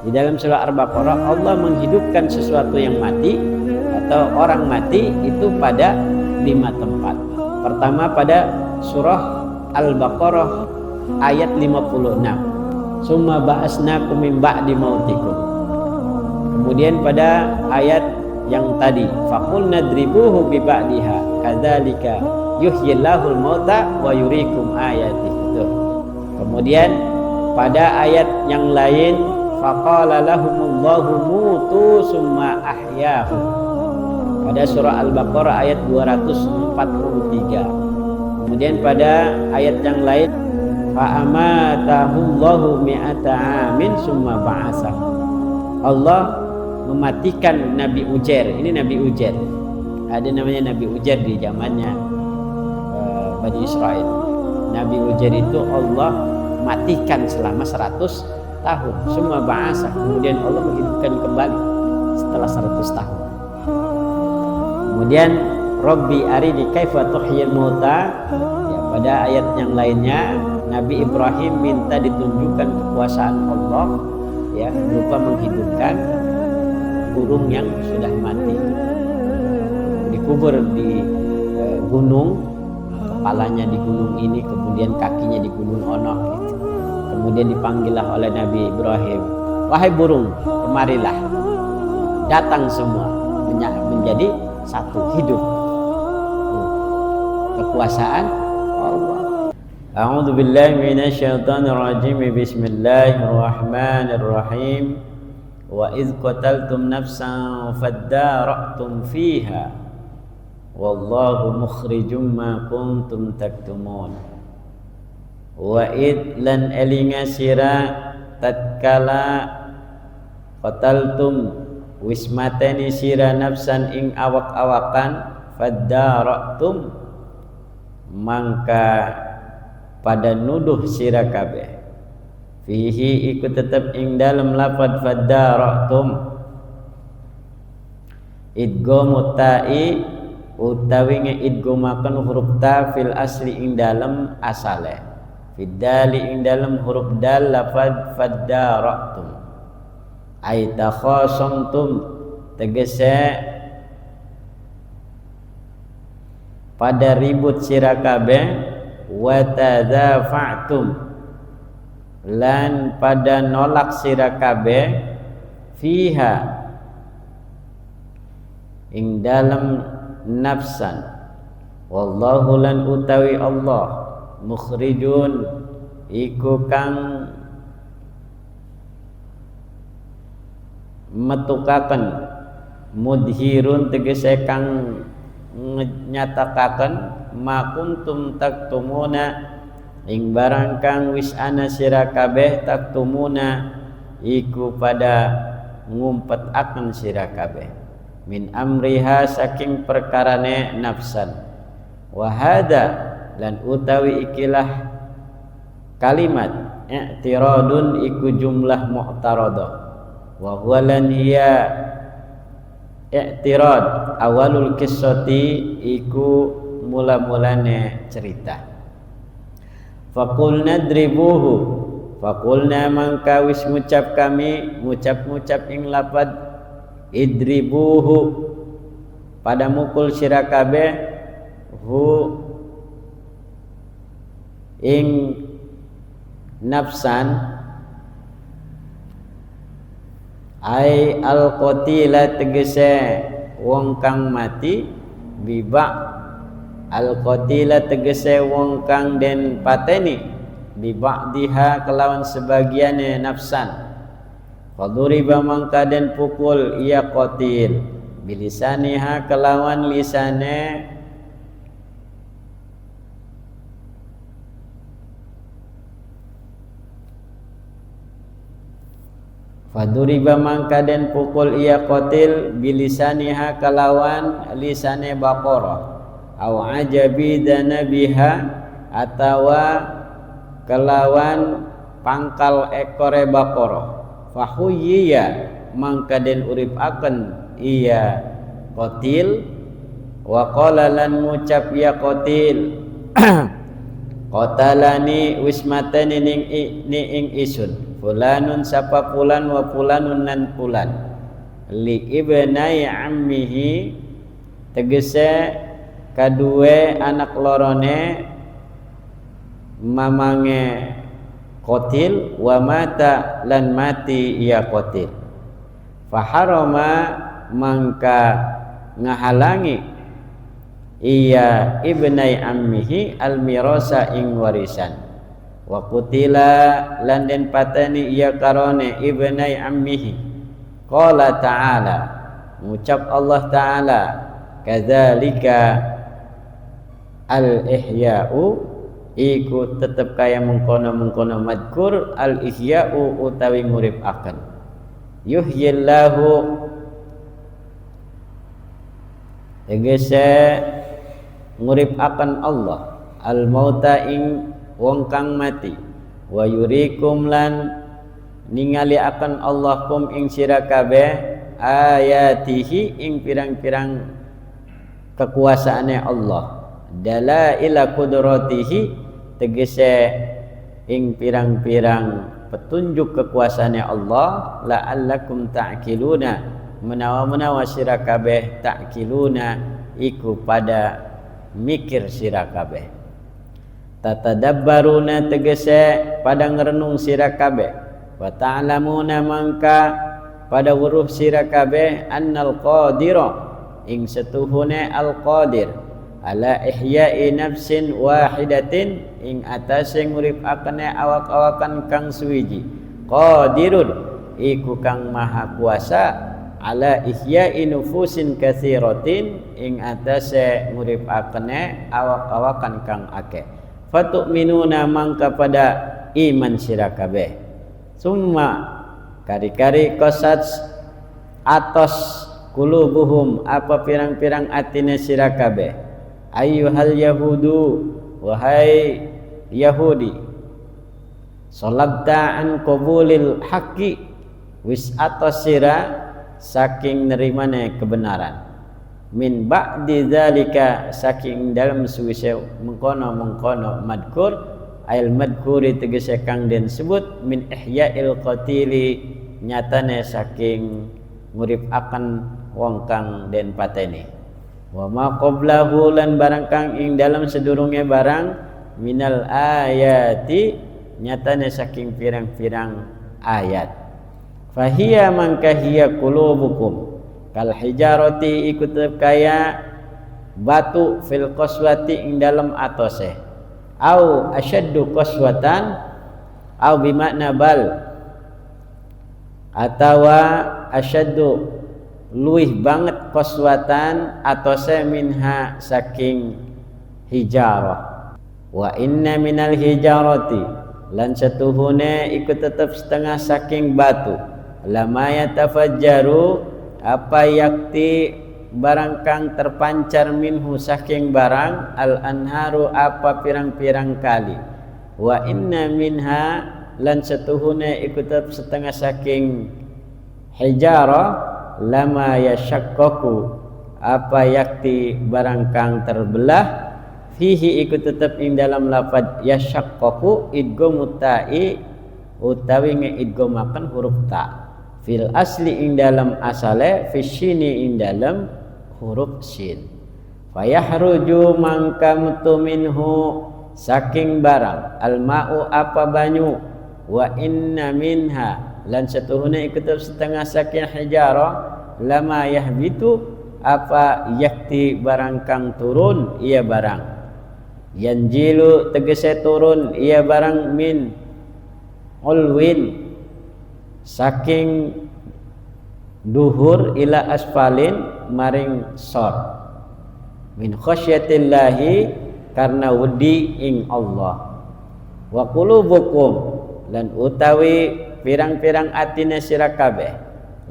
Di dalam surah Al-Baqarah Allah menghidupkan sesuatu yang mati atau orang mati itu pada 5 tempat. Pertama pada surah Al-Baqarah ayat 56. Summa ba'asnakum min ba'di mautikum. Kemudian pada ayat yang tadi faqul nadribuhu bi ba'diha kadzalika yuhyillahul mauta wa yuriikum ayatihi. Kemudian pada ayat yang lain faqala lahumullahu mutu summa ahyahum. Pada surah Al-Baqarah ayat 243. Kemudian pada ayat yang lain fa amatahullahu mi'ata amin summa ba'asa. Allah mematikan Nabi Ujair. Ini Nabi Ujair. Ada namanya Nabi Ujair di zamannya Bani Israel. Nabi Ujair itu Allah matikan selama 100 tahun. Semua bahasa. Kemudian Allah menghidupkan kembali setelah 100 tahun. Kemudian Rabbi arini kaifa tuhyil mauta. Ya, pada ayat yang lainnya Nabi Ibrahim minta ditunjukkan kekuasaan Allah ya berupa menghidupkan burung yang sudah mati. Dikubur di gunung, kepalanya di gunung ini, kemudian kakinya di gunung Onok gitu. Kemudian dipanggillah oleh Nabi Ibrahim, wahai burung, kemarilah. Datang semua menjadi satu, hidup. Kekuasaan Allah. A'udzu billahi minasyaitonir rajim. Bismillahirrahmanirrahim. Wa idz qataltum nafsan fadara'tum fiha wallahu mukhrijum ma kuntum taktumun. Wa id lan elinga sira tatkala qataltum wismateni sira nafsan ing awak-awakan fadara'tum mangka pada nuduh sira kabeh fihi iku tetep ing dalem lafad fadara'tum idghamu ta'i utawi ngeidghamaken huruf ta fil asli ing dalem asale fidali ing dalem huruf dal lafad fadara'tum ay takhasamtum tegese pada ribut sira kabeh wa tadzafa'tum lan pada nolak sira kabeh fiha ing dalem nafsan wallahu lan utawi Allah mukhrijun iku kang metukaken mudhirun tegese kang nyatakaken ma kuntum taktumuna ing barang kang wis ana sira kabeh taktumuna iku pada ngumpetaken sira kabeh min amriha saking perkarane nafsan wa hada lan utawi ikilah kalimat i'tiradun iku jumlah mu'taradah wa huwa lan hiya i'tirad awalul qissati iku mula-mulane cerita faqulna dribuhu faqulna mangka wis ngucap kami ngucap ing lapad idribuhu pada mukul sira kabeh hu ing nafsan ai al-qatila tegese wong kang mati biba al-qatila tegese wong kang den pateni biba'diha kelawan sebagiane nafsan faduriba mangka den pukul iya qatil bilisaniha kelawan lisane faduriba mangka den pukul iya qatil bilisaniha kelawan lisane Baqarah au ajabi danabiha atawa kelawan pangkal ekore Baqarah fahuyya mangka den uripaken iya qatil wa qala lan ngucap ya qatil qatalani wismatani ning isun fulanun sapa fulan wa fulanun nan fulan li ibnai ammihi tegese kadue anak lorone mamange qatil wa mata lan mati ia qatil faharama mangka ngahalangi iya ibnai ammihi almirasa ing warisan wa qutila lan den pateni iya karone ibnai ammihi qala ta'ala ngucap Allah ta'ala kadzalika al-ihya'u iku tetep kaya mengkono-mengkono madkur al-ihya'u utawi ngurip akan yuhyillahu tegese ngurip akan Allah al-mauta ing wong kang mati wa yurikum lan ningali akan Allah kum ing sira kabeh ayatihi ing pirang-pirang kekuasaane Allah dalaila qudratihi tegese ing pirang-pirang petunjuk kekuasaane Allah la'allakum ta'qiluna menawa-menawa sira kabeh ta'qiluna iku pada mikir sira kabeh tatadabbaruna tegese pada ngrenung sira kabeh wa ta'lamuna mangka pada weruh sira kabeh annal qadira ing setuhune al qadir ala ihya'i nafsin wahidatin ing atase nguripakane awak-awakan kang suwiji qadirun iku kang maha kuasa ala ihya'i nufusin katsiratin ing atase nguripakane awak-awakan kang akeh fatu'minuna mangka pada iman sira kabeh summa kari-kari qasat atos kulubuhum apa pirang-pirang atine sira kabeh ayyuhal yahudu wahai Yahudi salabta an qabulil haqqi wis atos sira saking nerimane kebenaran min ba'di zalika saking dalam suwise mengkono-mengkono madkur ail madkuri tegese kang den sebut min ihya'il qatili nyatane saking ngurip akan wong kang den pateni wa ma qablahu lan barang kang ing dalam sedurunge barang minal ayati nyatane saking pirang-pirang ayat fahiya mangka hiya qulubukum kal hijarati ikut kaya batu fil qaswati ing dalam atose au asyaddu qaswatan au bimakna bal atawa asyaddu luih banget qaswatan atose minha saking hijarah wa inna minal hijarati lan setuhune ikut tetap setengah saking batu lama yatafajjaru apa yakti barang kang terpancar minhu saking barang al anharu apa pirang-pirang kali wa inna minha lan setuhune ikut tetap setengah saking hijarah lama yashaqqaqu apa yakti barang kang terbelah fihi ikut tetap ing dalam lafaz yashaqqaqu idgham ta'i utawi ngeidghamaken huruf ta fil asli ing dalam asale fisyini ing dalam huruf sin fayahruju mangka mutu minhu saking barang alma'u apa banyu wa inna minha lan setuhune ikut setengah saking hijarah lama yahbitu apa yakti barang kang turun iya barang yanjilu tegese turun iya barang min ulwin saking duhur ila asfalin maring sor min khasyatillahi karena wedi ing Allah wa qulubukum lan utawi pirang-pirang atine sira kabeh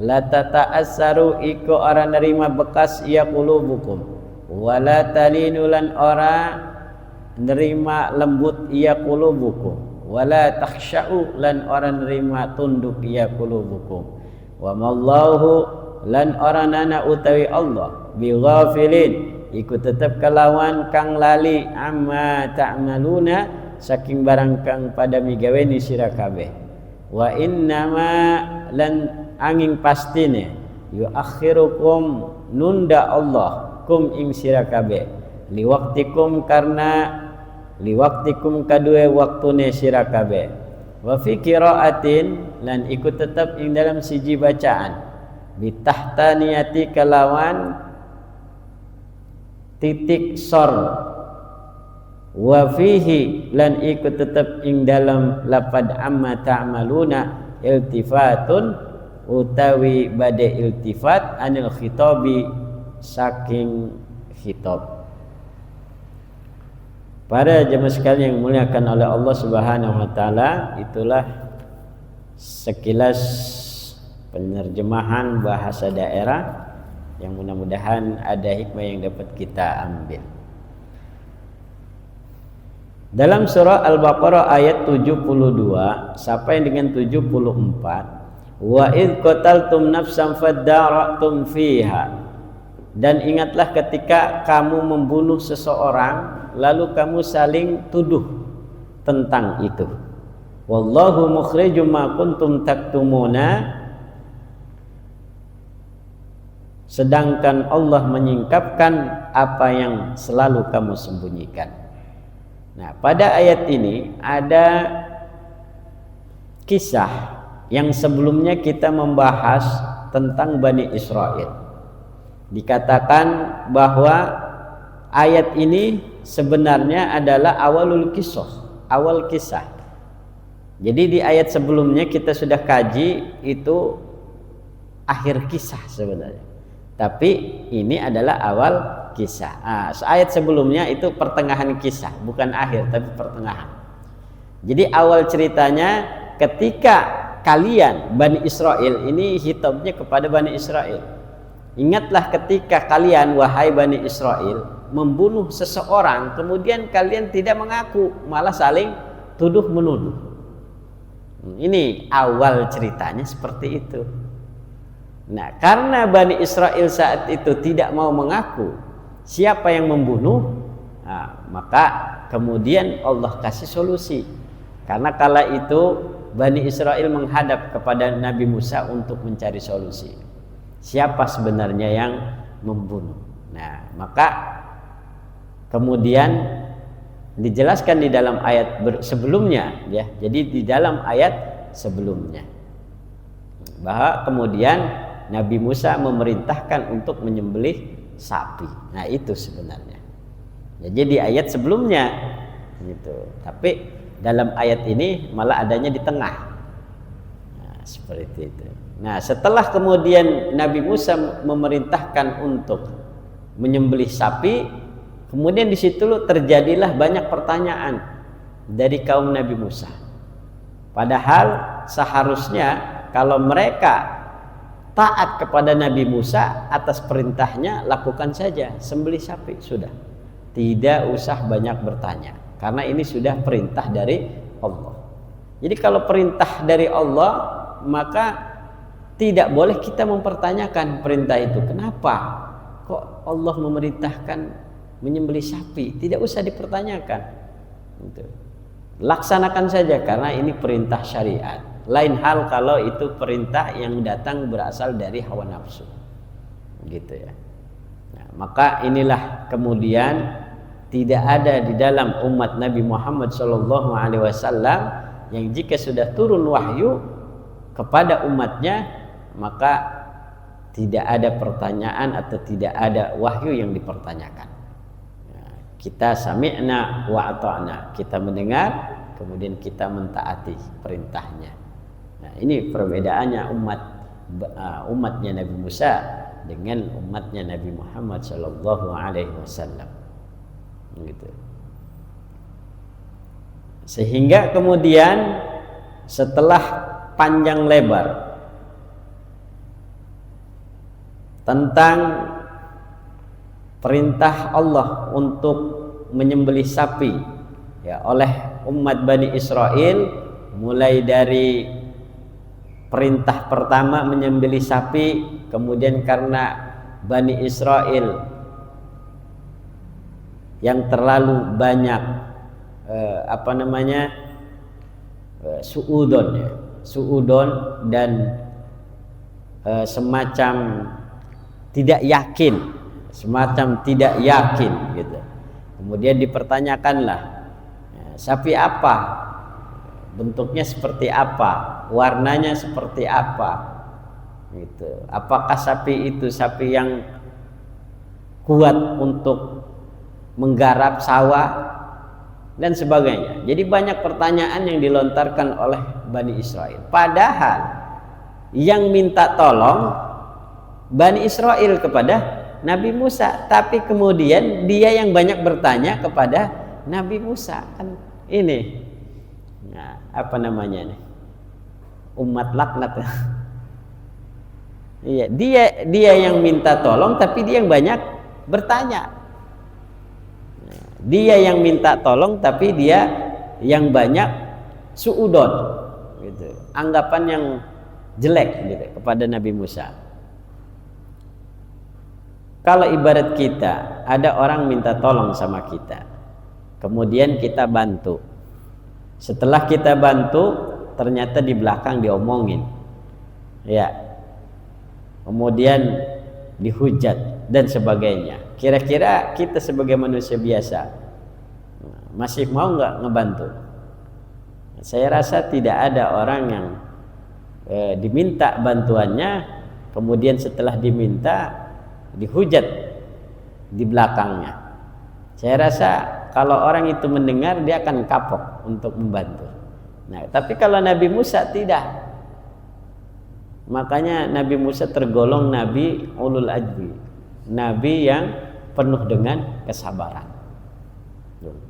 la tata'assaru iku ora nerima bekas ya qulubukum wala talinu lan ora nerima lembut ya qulubukum wala takhsha'u lan ora nerima tunduk ya qulubukum wa mallahu lan ora nana utawi Allah bi ghafilin iku tetep kelawan kang lali amma ta'maluna saking barang kang pada migaweni sira kabeh wa innama lan angin pastine yuakhirukum nunda Allah kum ing sira kabeh liwaktikum karena liwaktikum kadue waktune sira kabeh wa fi qiraatin lan ikut tetap ing dalam siji bacaan bitahtaniyati kalawan titik sor wa fihi lan ikut tetap ing dalam lapad amma ta'maluna iltifatun utawi bade iltifat anil khitabi saking khitab. Para jemaah sekalian yang dimuliakan oleh Allah Subhanahu wa taala, itulah sekilas penerjemahan bahasa daerah yang mudah-mudahan ada hikmah yang dapat kita ambil. Dalam surah Al-Baqarah ayat 72 sampai dengan 74, wa id qataltum nafsan fadara'tum fiha, dan ingatlah ketika kamu membunuh seseorang lalu kamu saling tuduh tentang itu. Wallahu mukhrijum ma kuntum taktumuna, sedangkan Allah menyingkapkan apa yang selalu kamu sembunyikan. Nah, pada ayat ini ada kisah yang sebelumnya kita membahas tentang Bani Israel. Dikatakan bahwa ayat ini sebenarnya adalah awal kisah. Jadi di ayat sebelumnya kita sudah kaji itu akhir kisah sebenarnya. Tapi ini adalah awal kisah. Ayat sebelumnya itu pertengahan kisah, bukan akhir tapi pertengahan. Jadi awal ceritanya ketika kalian Bani Israel, ini hitobnya kepada Bani Israel. Ingatlah ketika kalian wahai Bani Israel membunuh seseorang, kemudian kalian tidak mengaku, malah saling tuduh menuduh. Ini awal ceritanya seperti itu. Nah, karena Bani Israel saat itu tidak mau mengaku siapa yang membunuh, maka kemudian Allah kasih solusi. Karena kala itu Bani Israel menghadap kepada Nabi Musa untuk mencari solusi. Siapa sebenarnya yang membunuh? Nah, maka kemudian dijelaskan di dalam ayat sebelumnya, ya. Jadi di dalam ayat sebelumnya bahwa kemudian Nabi Musa memerintahkan untuk menyembelih sapi. Nah, itu sebenarnya. Jadi di ayat sebelumnya gitu. Tapi dalam ayat ini malah adanya di tengah. Nah, seperti itu. Nah, setelah kemudian Nabi Musa memerintahkan untuk menyembelih sapi, kemudian di situ terjadilah banyak pertanyaan dari kaum Nabi Musa. Padahal seharusnya kalau mereka taat kepada Nabi Musa atas perintahnya, lakukan saja, sembelih sapi, sudah. Tidak usah banyak bertanya, karena ini sudah perintah dari Allah. Jadi kalau perintah dari Allah, maka tidak boleh kita mempertanyakan perintah itu. Kenapa kok Allah memerintahkan menyembelih sapi? Tidak usah dipertanyakan. Laksanakan saja karena ini perintah syariat. Lain hal kalau itu perintah yang datang berasal dari hawa nafsu. Gitu ya. Nah, maka inilah kemudian tidak ada di dalam umat Nabi Muhammad SAW yang jika sudah turun wahyu kepada umatnya, maka tidak ada pertanyaan atau tidak ada wahyu yang dipertanyakan. Kita sami'na wa ata'na, kita mendengar kemudian kita mentaati perintahnya. Nah, ini perbedaannya umatnya Nabi Musa dengan umatnya Nabi Muhammad sallallahu alaihi wasallam. Gitu. Sehingga kemudian setelah panjang lebar tentang perintah Allah untuk menyembelih sapi ya oleh umat Bani Israel, mulai dari perintah pertama menyembelih sapi, kemudian karena Bani Israel yang terlalu banyak suudon ya, suudon dan semacam tidak yakin gitu. Kemudian dipertanyakanlah, sapi apa, bentuknya seperti apa, warnanya seperti apa gitu. Apakah sapi itu sapi yang kuat untuk menggarap sawah dan sebagainya. Jadi banyak pertanyaan yang dilontarkan oleh Bani Israel. Padahal yang minta tolong Bani Israel kepada Nabi Musa, tapi kemudian dia yang banyak bertanya kepada Nabi Musa. Kan ini, nah, apa namanya nih? Umat laknat. Iya, dia yang minta tolong, tapi dia yang banyak bertanya. Dia yang minta tolong, tapi dia yang banyak suudon, gitu. Anggapan yang jelek gitu kepada Nabi Musa. Kalau ibarat kita, ada orang minta tolong sama kita, kemudian kita bantu. Setelah kita bantu, ternyata di belakang diomongin, ya, kemudian dihujat dan sebagainya. Kira-kira kita sebagai manusia biasa masih mau nggak ngebantu? Saya rasa tidak ada orang yang diminta bantuannya, kemudian setelah diminta dihujat di belakangnya. Saya rasa kalau orang itu mendengar, dia akan kapok untuk membantu. Nah, tapi kalau Nabi Musa tidak. Makanya Nabi Musa tergolong Nabi ulul ajri, Nabi yang penuh dengan kesabaran.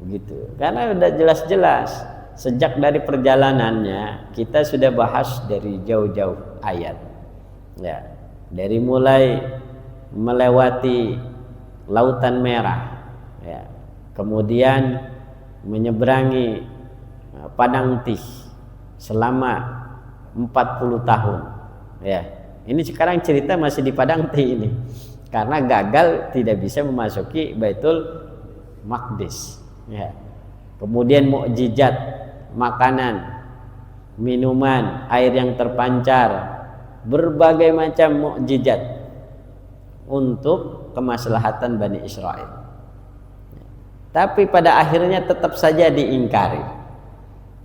Begitu. Karena sudah jelas-jelas sejak dari perjalanannya kita sudah bahas dari jauh-jauh ayat. Ya, dari mulai melewati Lautan Merah, ya, kemudian menyeberangi Padang Tih selama 40 tahun. Ya, ini sekarang cerita masih di Padang Tih ini, karena gagal tidak bisa memasuki Baitul Maqdis. Ya. Kemudian mukjizat makanan, minuman, air yang terpancar, berbagai macam mukjizat untuk kemaslahatan Bani Israel. Tapi pada akhirnya tetap saja diingkari,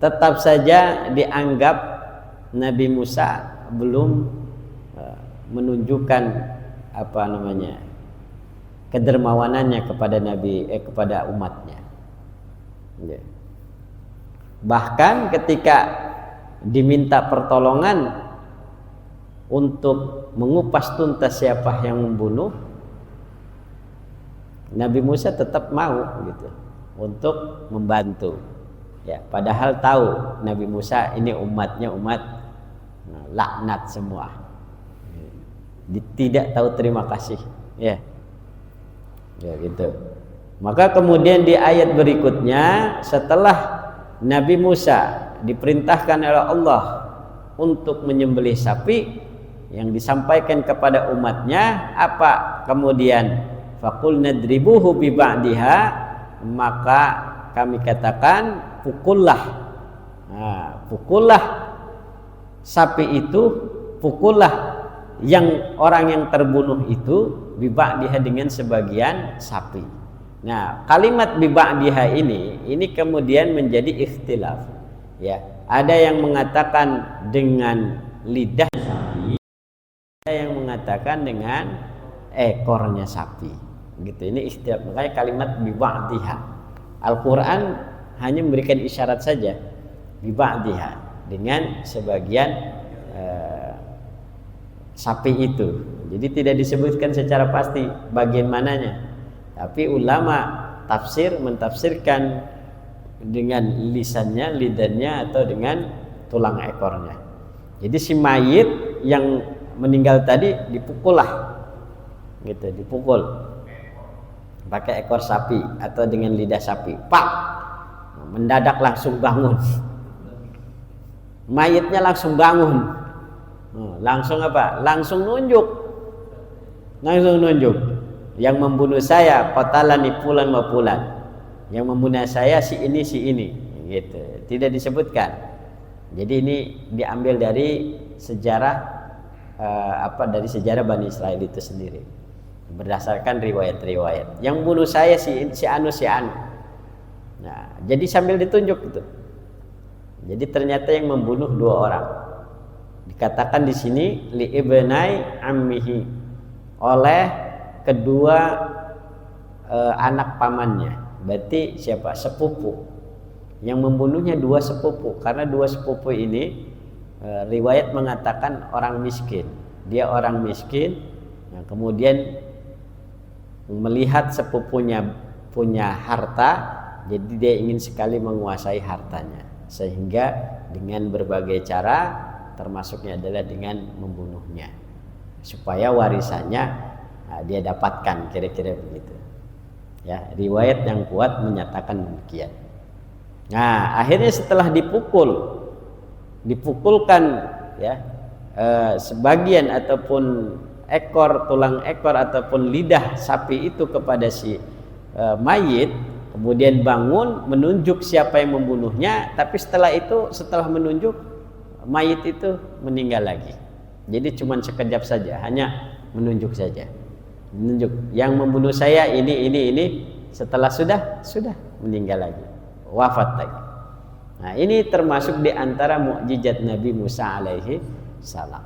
tetap saja dianggap Nabi Musa belum menunjukkan apa namanya kedermawanannya kepada kepada umatnya. Bahkan ketika diminta pertolongan untuk mengupas tuntas siapa yang membunuh, Nabi Musa tetap mau gitu untuk membantu. Ya, padahal tahu Nabi Musa ini umatnya umat laknat semua. Tidak tahu terima kasih. Ya. Ya gitu. Maka kemudian di ayat berikutnya, setelah Nabi Musa diperintahkan oleh Allah untuk menyembelih sapi, yang disampaikan kepada umatnya apa? Kemudian faqul nadribuhu bi ba'diha, maka kami katakan pukullah. Nah, pukullah sapi itu, pukullah yang orang yang terbunuh itu bi ba'diha dengan sebagian sapi. Nah, kalimat bi ba'diha ini kemudian menjadi ikhtilaf. Ya, ada yang mengatakan dengan lidah sapi, ada yang mengatakan dengan ekornya sapi. Gitu. Ini ikhtilaf. Makanya kalimat bi ba'diha. Al-Qur'an hanya memberikan isyarat saja bi ba'diha, dengan sebagian sapi itu. Jadi tidak disebutkan secara pasti bagian mananya. Tapi ulama tafsir mentafsirkan dengan lisannya, lidahnya, atau dengan tulang ekornya. Jadi si mayit yang meninggal tadi dipukul lah, gitu, dipukul pakai ekor sapi atau dengan lidah sapi. Pak, mendadak langsung bangun, mayitnya langsung bangun, langsung apa? Langsung nunjuk, yang membunuh saya qatalani fulan wa fulan, yang membunuh saya si ini, gitu. Tidak disebutkan. Jadi ini diambil dari sejarah dari sejarah Bani Israel itu sendiri. Berdasarkan riwayat-riwayat. Yang bunuh saya si anu. Nah, jadi sambil ditunjuk itu. Jadi ternyata yang membunuh 2 orang. Dikatakan di sini li ibnai ammihi, oleh kedua anak pamannya. Berarti siapa? Sepupu. Yang membunuhnya 2 sepupu, karena 2 sepupu ini riwayat mengatakan orang miskin. Dia orang miskin, nah, kemudian melihat sepupunya punya harta, jadi dia ingin sekali menguasai hartanya. Sehingga dengan berbagai cara, termasuknya adalah dengan membunuhnya, supaya warisannya dia dapatkan, kira-kira begitu. Ya, riwayat yang kuat menyatakan demikian. Nah, akhirnya setelah dipukulkan ya sebagian ataupun tulang ekor ataupun lidah sapi itu kepada si mayit, kemudian bangun menunjuk siapa yang membunuhnya, tapi setelah menunjuk mayit itu meninggal lagi. Jadi cuma sekejap saja, hanya menunjuk saja. Menunjuk yang membunuh saya ini, setelah sudah meninggal lagi, wafat lagi. Nah, ini termasuk di antara mukjizat Nabi Musa alaihi salam.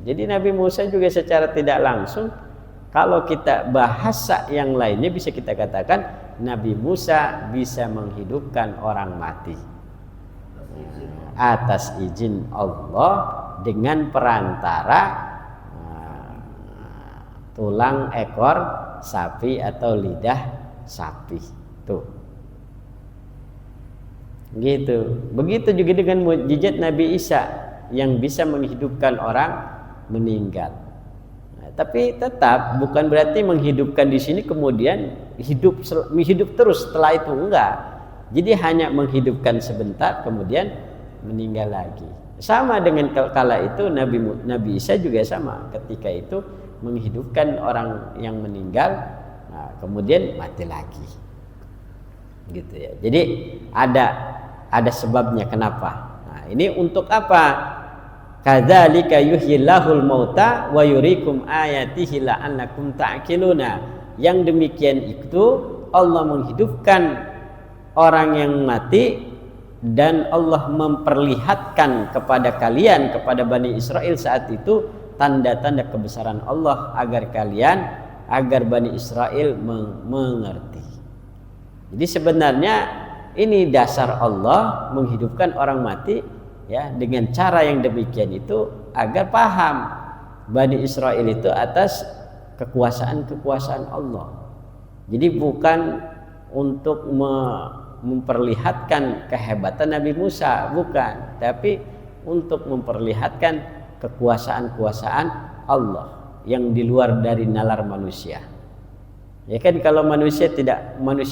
Jadi Nabi Musa juga secara tidak langsung, kalau kita bahasa yang lainnya bisa kita katakan Nabi Musa bisa menghidupkan orang mati atas izin Allah dengan perantara tulang ekor sapi atau lidah sapi. Tuh. Gitu. Begitu juga dengan mukjizat Nabi Isa yang bisa menghidupkan orang meninggal. Tapi tetap bukan berarti menghidupkan di sini kemudian hidup terus setelah itu, enggak. Jadi hanya menghidupkan sebentar kemudian meninggal lagi. Sama dengan kala itu Nabi Isa juga sama, ketika itu menghidupkan orang yang meninggal, nah, kemudian mati lagi. Gitu ya. Jadi ada sebabnya kenapa. Nah, ini untuk apa? Kadzalika yuhyillahul mauta wa yuriikum ayatihi la'allakum ta'qiluna. Yang demikian itu Allah menghidupkan orang yang mati dan Allah memperlihatkan kepada kalian, kepada Bani Israel saat itu, tanda-tanda kebesaran Allah agar Bani Israel mengerti. Jadi sebenarnya ini dasar Allah menghidupkan orang mati ya, dengan cara yang demikian itu agar paham Bani Israel itu atas kekuasaan Allah. Jadi bukan untuk memperlihatkan kehebatan Nabi Musa, bukan, tapi untuk memperlihatkan kekuasaan Allah yang di luar dari nalar manusia. Ya kan, kalau manusia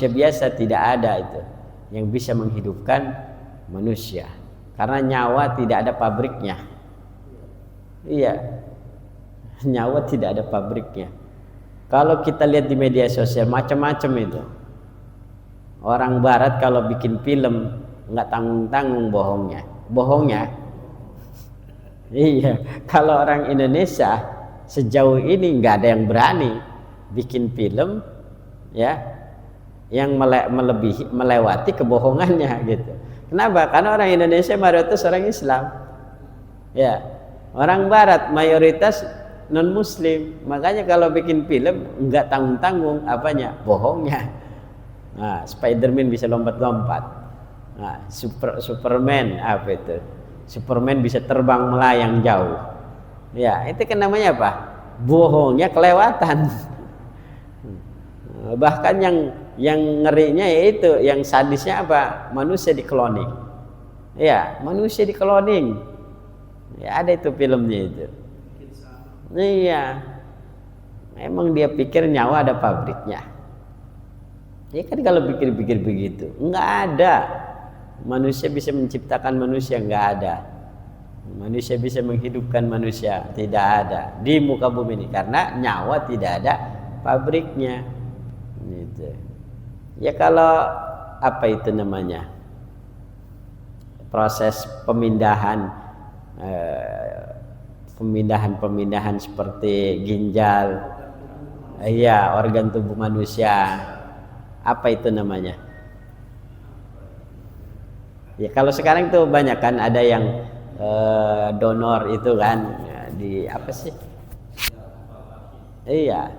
biasa tidak ada itu yang bisa menghidupkan manusia. Karena nyawa tidak ada pabriknya. Iya, nyawa tidak ada pabriknya. Kalau kita lihat di media sosial macam-macam itu. Orang Barat kalau bikin film nggak tanggung-tanggung bohongnya. Iya, kalau orang Indonesia sejauh ini nggak ada yang berani bikin film ya yang melewati kebohongannya gitu. Kenapa? Karena orang Indonesia mayoritas orang Islam. Ya, orang Barat mayoritas non Muslim. Makanya kalau bikin film nggak tanggung-tanggung bohongnya. Nah, Spiderman bisa lompat-lompat. Nah, Superman Superman bisa terbang melayang jauh. Ya, itu kan namanya apa? Bohongnya kelewatan. Bahkan yang ngerinya yaitu, yang sadisnya apa? Manusia dikloning. Ya, manusia dikloning. Ya, ada itu filmnya itu. Iya. Emang dia pikir nyawa ada pabriknya. Ya kan kalau pikir-pikir begitu, enggak ada. Manusia bisa menciptakan manusia, enggak ada. Manusia bisa menghidupkan manusia, tidak ada di muka bumi ini, karena nyawa tidak ada pabriknya. Gitu. Ya kalau apa itu namanya? proses pemindahan seperti ginjal, iya, organ tubuh manusia, apa itu namanya? Ya kalau sekarang tuh banyak kan, ada yang donor itu kan, di apa sih? Iya,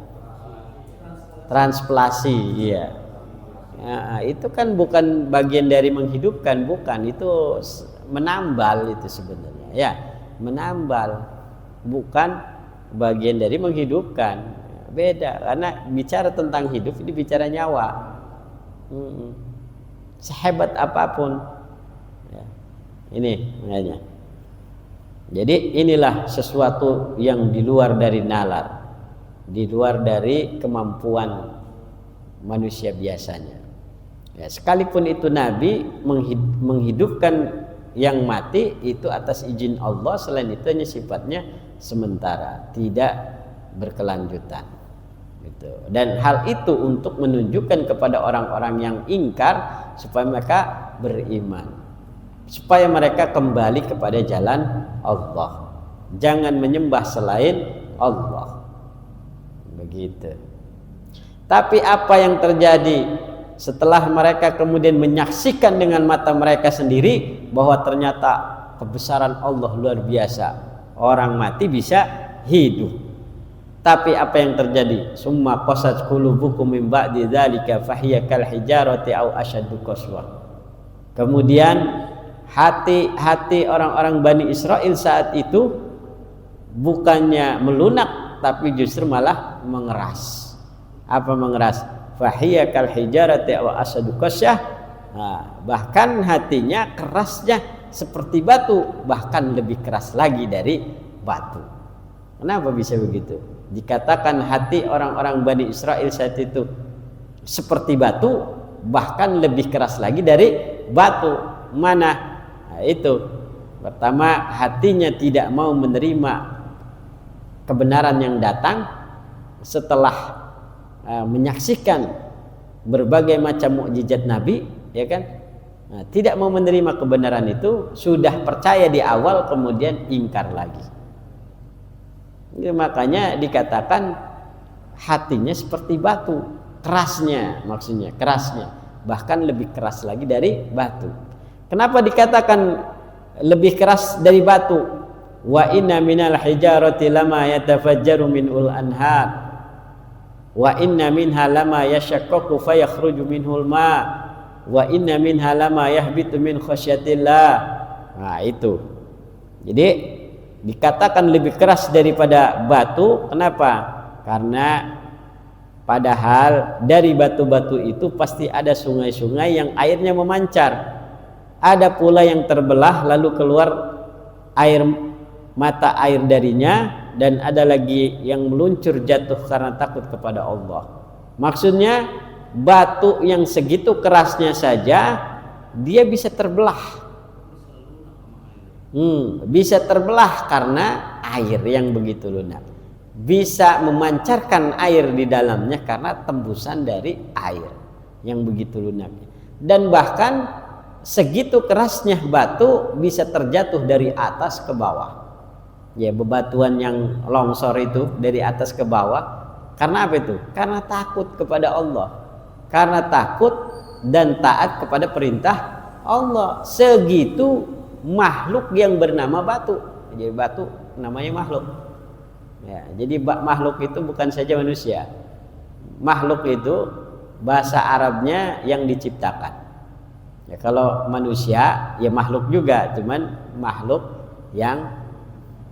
transplantasi, iya. Ya, itu kan bukan bagian dari menghidupkan, bukan, itu menambal itu sebenarnya, ya, menambal, bukan bagian dari menghidupkan, beda. Karena bicara tentang hidup ini bicara nyawa, sehebat apapun, ya. Ini makanya. Jadi inilah sesuatu yang di luar dari nalar, di luar dari kemampuan manusia biasanya. Ya, sekalipun itu Nabi menghidupkan yang mati itu atas izin Allah, selain itu hanya sifatnya sementara, tidak berkelanjutan. Gitu. Dan hal itu untuk menunjukkan kepada orang-orang yang ingkar supaya mereka beriman, supaya mereka kembali kepada jalan Allah, jangan menyembah selain Allah. Begitu. Tapi apa yang terjadi setelah mereka kemudian menyaksikan dengan mata mereka sendiri bahwa ternyata kebesaran Allah luar biasa, orang mati bisa hidup. Tapi apa yang terjadi? Summa qasat qulubukum min ba'di dzalika fahiya kal hijarati aw ashaddu qaswa. Kemudian hati orang-orang Bani Israel saat itu bukannya melunak, tapi justru malah mengeras. Apa mengeras? Fahiya kal hijarati aw ashaddu qasya. Nah, bahkan hatinya kerasnya seperti batu, bahkan lebih keras lagi dari batu. Kenapa bisa begitu? Dikatakan hati orang-orang Bani Israel saat itu seperti batu, bahkan lebih keras lagi dari batu. Mana? Nah, itu pertama, hatinya tidak mau menerima kebenaran yang datang setelah menyaksikan berbagai macam mukjizat Nabi, ya kan? Nah, tidak mau menerima kebenaran itu, sudah percaya di awal kemudian ingkar lagi. Jadi, makanya dikatakan hatinya seperti batu, kerasnya, maksudnya kerasnya, bahkan lebih keras lagi dari batu. Kenapa dikatakan lebih keras dari batu? Wa inna minal hijarati lama yatafajjaru minul anhar wa inna minha lama yashaqqaqu fayakhruju minhul ma wa inna minha lama yahbitu min khasyatillah. Nah, itu. Jadi dikatakan lebih keras daripada batu. Kenapa? Karena padahal dari batu-batu itu pasti ada sungai-sungai yang airnya memancar. Ada pula yang terbelah lalu keluar mata air darinya, dan ada lagi yang meluncur jatuh karena takut kepada Allah. Maksudnya batu yang segitu kerasnya saja dia bisa terbelah. Bisa terbelah karena air yang begitu lunak. Bisa memancarkan air di dalamnya karena tembusan dari air yang begitu lunak. Dan bahkan segitu kerasnya batu bisa terjatuh dari atas ke bawah. Ya, bebatuan yang longsor itu dari atas ke bawah. Karena apa itu? Karena takut kepada Allah. Karena takut dan taat kepada perintah Allah. Segitu makhluk yang bernama batu. Jadi batu namanya makhluk. Ya, jadi makhluk itu bukan saja manusia. Makhluk itu bahasa Arabnya yang diciptakan. Ya, kalau manusia ya makhluk juga, cuman makhluk yang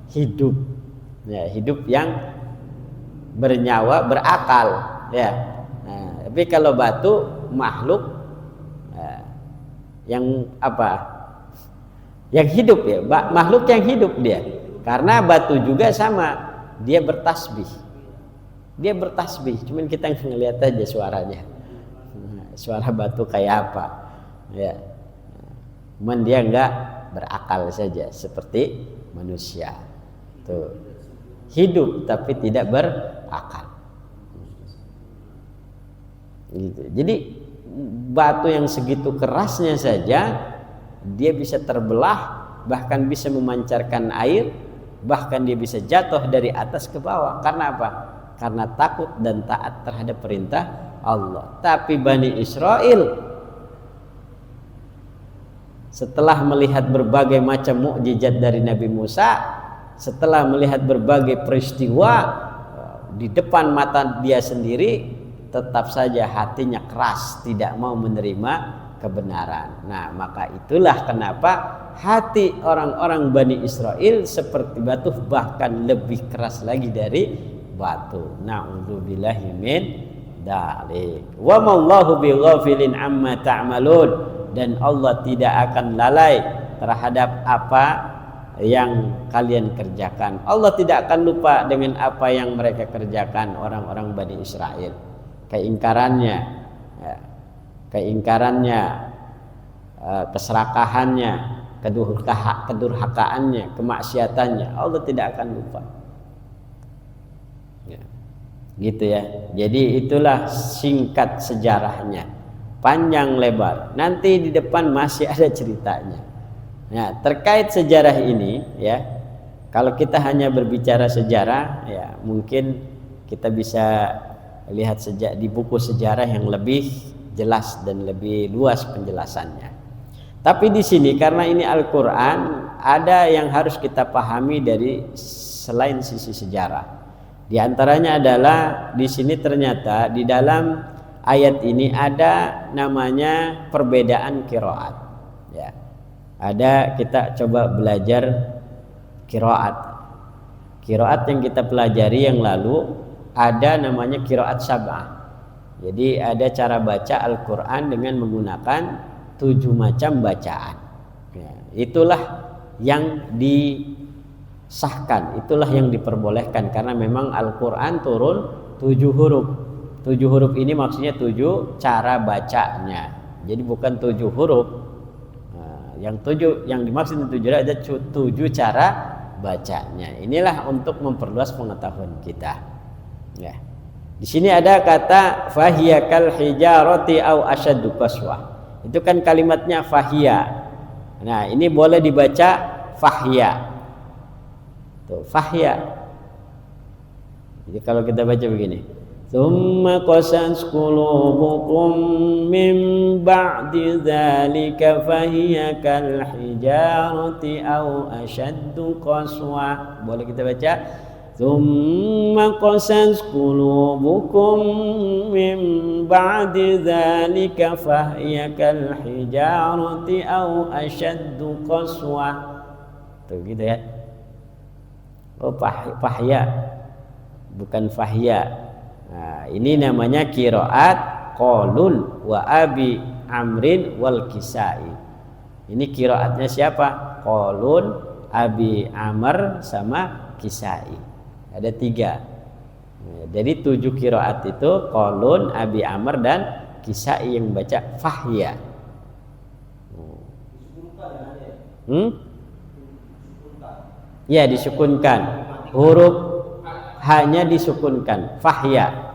hidup, ya, hidup yang bernyawa, berakal, ya. Nah, tapi kalau batu makhluk yang apa? Yang hidup, ya, makhluk yang hidup dia. Karena batu juga sama, dia bertasbih. Dia bertasbih, cuman kita ngelihat aja suaranya. Suara batu kayak apa? Ya. Cuman dia enggak berakal saja seperti manusia. Tuh. Hidup tapi tidak berakal. Gitu. Jadi batu yang segitu kerasnya saja dia bisa terbelah, bahkan bisa memancarkan air, bahkan dia bisa jatuh dari atas ke bawah. Karena apa? Karena takut dan taat terhadap perintah Allah. Tapi Bani Israel setelah melihat berbagai macam mukjizat dari Nabi Musa, setelah melihat berbagai peristiwa di depan mata dia sendiri, tetap saja hatinya keras, tidak mau menerima kebenaran. Nah, maka itulah kenapa hati orang-orang Bani Israel seperti batu, bahkan lebih keras lagi dari batu. Na'udzubillahi min dzalik. Wa mallahu bighafilin amma ta'malun. Dan Allah tidak akan lalai terhadap apa yang kalian kerjakan. Allah tidak akan lupa dengan apa yang mereka kerjakan, orang-orang Bani Israel. Keingkarannya, keserakahannya, kedurhakaannya, kemaksiatannya, Allah tidak akan lupa. Ya, gitu ya. Jadi itulah singkat sejarahnya, panjang lebar. Nanti di depan masih ada ceritanya. Nah, terkait sejarah ini, ya, kalau kita hanya berbicara sejarah, ya mungkin kita bisa lihat di buku sejarah yang lebih jelas dan lebih luas penjelasannya. Tapi di sini karena ini Al-Quran, ada yang harus kita pahami dari selain sisi sejarah. Di antaranya adalah di sini ternyata di dalam ayat ini ada namanya perbedaan qiraat. Ya. Ada, kita coba belajar qiraat. Qiraat yang kita pelajari yang lalu ada namanya qiraat sab'ah. Jadi ada cara baca Al-Quran dengan menggunakan 7 macam bacaan. Ya, itulah yang disahkan, itulah yang diperbolehkan karena memang Al-Quran turun 7 huruf. 7 huruf ini maksudnya 7 cara bacanya. Jadi bukan 7 huruf. Yang dimaksud 7 ada 7 cara bacanya. Inilah untuk memperluas pengetahuan kita. Ya. Di sini ada kata fahiya kal hijarati au asyaddu qaswa. Itu kan kalimatnya fahiya. Nah, ini boleh dibaca fahya. Tuh, fahya. Jadi kalau kita baca begini, Thumma qasas qulubukum min ba'di dzalika fahiya kal hijarati aw ashaddu qaswa. Boleh kita baca Thumma qasas qulubukum min ba'di dzalika fahiya kal hijarati aw ashaddu qaswa. Tuh gitu ya. Oh, fahya bukan fahya. Nah, ini namanya qiraat Qalun wa Abi Amrin wal Kisai. Ini qiraatnya siapa? Qalun, Abi Amr sama Kisai. Ada 3. Nah, jadi 7 qiraat itu Qalun, Abi Amr dan Kisai yang baca fahya. Ya, disukunkan. Huruf hanya disukunkan, fahya.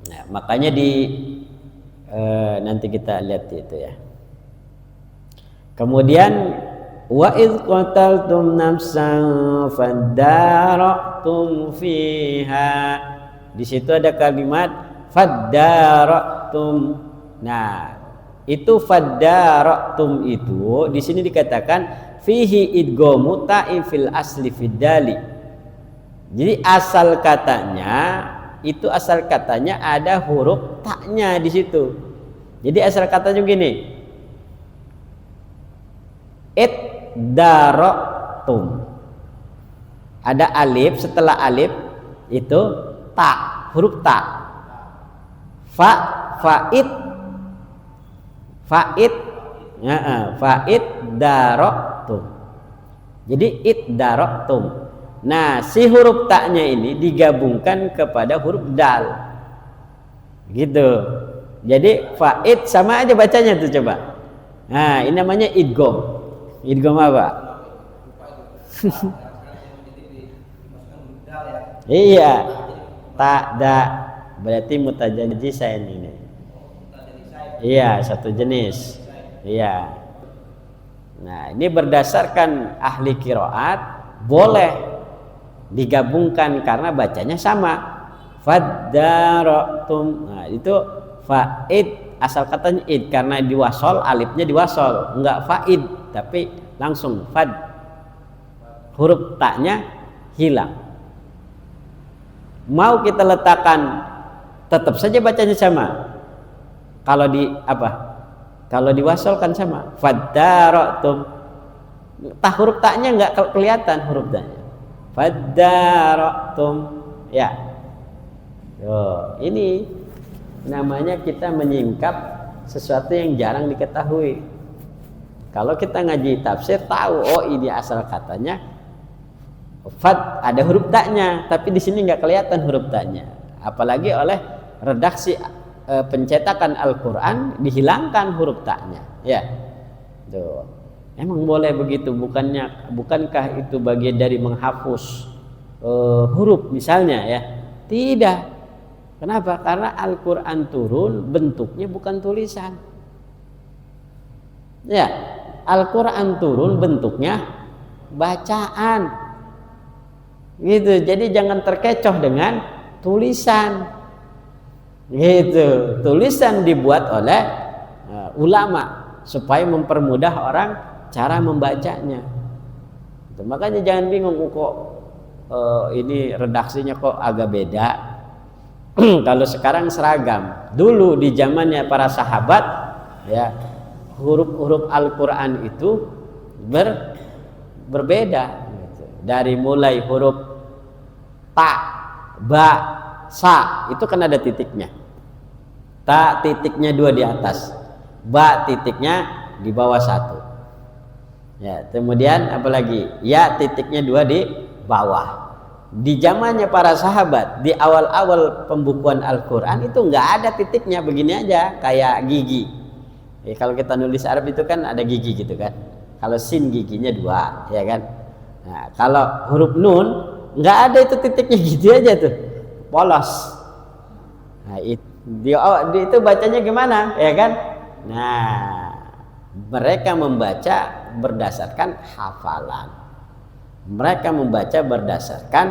Nah, makanya nanti kita lihat itu ya. Kemudian wa idz qataltum nafsan fadara'tum fiha. Di situ ada kalimat fadara'tum. Nah, itu fadara'tum itu di sini dikatakan fihi idghamu ta'i fil asli fidali. Jadi asal katanya ada huruf taknya di situ. Jadi asal katanya begini. Iddara'tum. Ada alif, setelah alif itu ta, huruf ta. Fa'id dara'tum. Jadi iddara'tum. Nah, si huruf taknya ini digabungkan kepada huruf dal. Gitu. Jadi fa'id sama aja bacanya tuh coba. Nah, ini namanya idgham. Idgham apa? Iya. Tak da berarti mutajanjisain ini. Iya, satu jenis. Iya. Nah, ini berdasarkan ahli qiraat boleh digabungkan karena bacanya sama. Faddarotum. Nah, itu faid, asal katanya id karena diwasol, alifnya diwasol, enggak faid tapi langsung fad. Huruf taknya hilang. Mau kita letakkan tetap saja bacanya sama. Kalau di apa? Kalau diwasol kan sama. Faddarotum. Huruf taknya enggak kelihatan huruf taknya. Faddarotum. Ya. Ini namanya kita menyingkap sesuatu yang jarang diketahui. Kalau kita ngaji tafsir tahu, oh ini asal katanya fad, ada huruf taknya, tapi di sini nggak kelihatan huruf taknya. Apalagi oleh redaksi pencetakan Al-Quran dihilangkan huruf taknya. Ya, tuh. Emang boleh begitu? Bukankah itu bagian dari menghapus huruf misalnya ya? Tidak. Kenapa? Karena Al-Quran turun bentuknya bukan tulisan. Ya, Al-Quran turun bentuknya bacaan. Gitu. Jadi jangan terkecoh dengan tulisan. Gitu. Tulisan dibuat oleh ulama supaya mempermudah orang cara membacanya. Gitu. Makanya jangan bingung kok ini redaksinya kok agak beda. Kalau sekarang seragam. Dulu di zamannya para sahabat ya, huruf-huruf Al-Quran itu berbeda gitu. Dari mulai huruf ta, ba, sa itu kan ada titiknya. Ta titiknya 2 di atas, ba titiknya di bawah 1. Ya, kemudian apalagi? Ya titiknya 2 di bawah. Di zamannya para sahabat, di awal-awal pembukuan Al-Quran itu nggak ada titiknya, begini aja kayak gigi. Ya, kalau kita nulis Arab itu kan ada gigi gitu kan. Kalau sin giginya 2, ya kan. Nah, kalau huruf nun nggak ada itu titiknya, gitu aja tuh, polos. Nah, itu bacanya gimana, ya kan? Nah, mereka membaca berdasarkan hafalan. Mereka membaca berdasarkan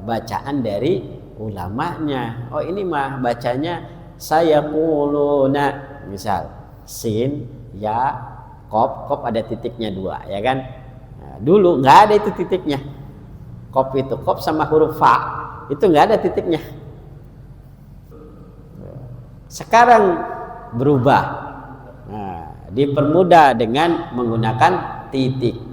bacaan dari ulamanya. Oh ini mah bacanya saya quluna, misal sin, ya, qaf ada titiknya 2, ya kan? Nah, dulu nggak ada itu titiknya. Qaf sama huruf fa itu nggak ada titiknya. Sekarang berubah. Nah, dipermudah dengan menggunakan titik.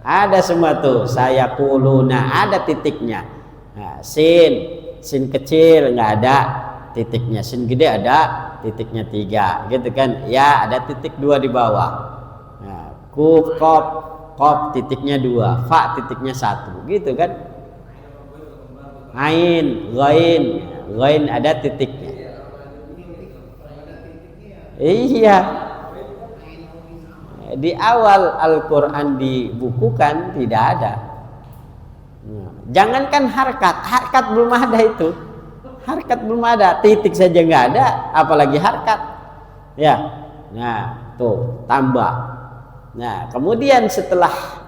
Ada semua tuh, saya quluna ada titiknya. Nah, sin kecil nggak ada titiknya, sin gede ada titiknya 3, gitu kan? Ya ada titik 2 di bawah. Nah, qaf titiknya 2, fa titiknya 1, gitu kan? Ain, ghain ada titiknya. Iya. Di awal Al-Quran dibukukan tidak ada. Jangankan harkat belum ada itu. Harkat belum ada, titik saja nggak ada, apalagi harkat. Ya, nah tuh tambah. Nah kemudian setelah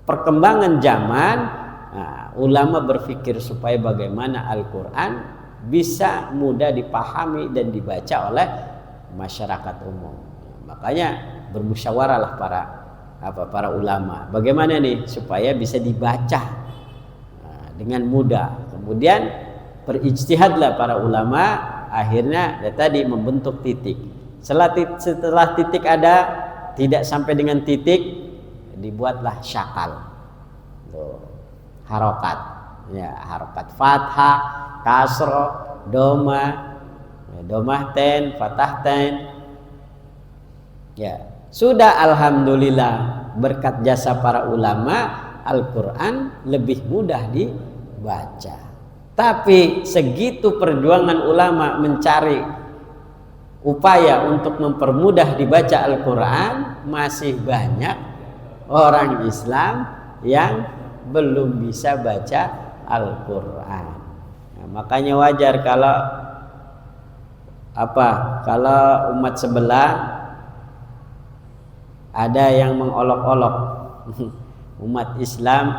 perkembangan zaman, ulama berpikir supaya bagaimana Al-Quran bisa mudah dipahami dan dibaca oleh masyarakat umum. Makanya bermusyawarahlah para ulama. Bagaimana nih supaya bisa dibaca dengan mudah. Kemudian berijtihadlah para ulama, akhirnya tadi membentuk titik. Setelah titik ada, tidak sampai dengan titik, dibuatlah syakal. Tuh, harokat. Ya, harokat fathah, kasroh, domah ten, fathah ten. Ya, sudah alhamdulillah berkat jasa para ulama, Al-Quran lebih mudah dibaca. Tapi segitu perjuangan ulama mencari upaya untuk mempermudah dibaca Al-Quran, masih banyak orang Islam yang belum bisa baca Al-Quran. Nah, makanya wajar kalau Apa? Kalau umat sebelah ada yang mengolok-olok umat Islam,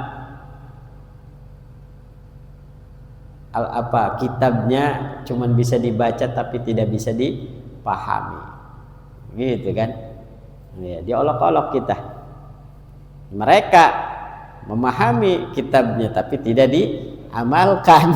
kitabnya cuman bisa dibaca tapi tidak bisa dipahami, gitu kan? Ya, diolok-olok kita. Mereka memahami kitabnya tapi tidak diamalkan.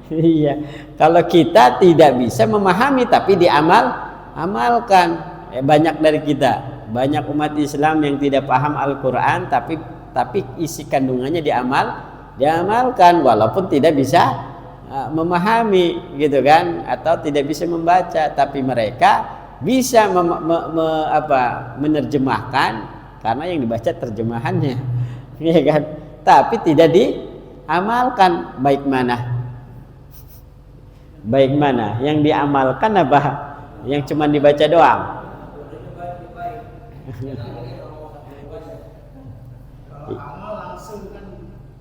Iya. Kalau kita tidak bisa memahami tapi diamalkan. Banyak dari kita, banyak umat Islam yang tidak paham Al-Quran tapi isi kandungannya diamalkan walaupun tidak bisa memahami, gitu kan, atau tidak bisa membaca, tapi mereka bisa menerjemahkan karena yang dibaca terjemahannya, ya kan, tapi tidak diamalkan. Baik mana yang diamalkan, apa yang cuma dibaca doang?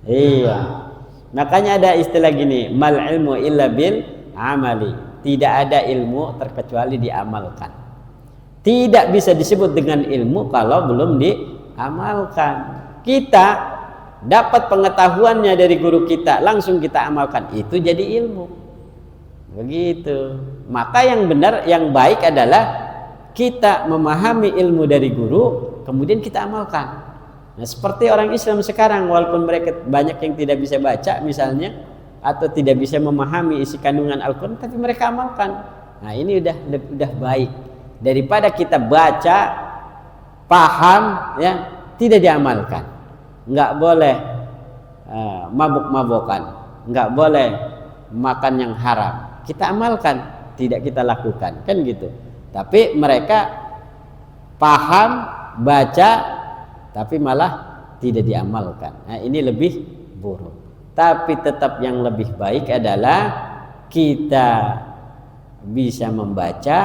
Iya, makanya ada istilah gini, mal ilmu illa bil amali. Tidak ada ilmu terkecuali diamalkan. Tidak bisa disebut dengan ilmu kalau belum diamalkan. Kita dapat pengetahuannya dari guru kita, langsung kita amalkan, itu jadi ilmu. Begitu. Maka yang benar, yang baik adalah kita memahami ilmu dari guru, kemudian kita amalkan. Nah, seperti orang Islam sekarang, walaupun mereka banyak yang tidak bisa baca misalnya, atau tidak bisa memahami isi kandungan Al-Quran, tapi mereka amalkan. Nah, ini udah baik daripada kita baca, paham, ya, tidak diamalkan. Nggak boleh mabuk-mabukan, nggak boleh makan yang haram. Kita amalkan, tidak kita lakukan, kan gitu. Tapi mereka paham, baca, tapi malah tidak diamalkan. Nah, ini lebih buruk. Tapi tetap yang lebih baik adalah kita bisa membaca,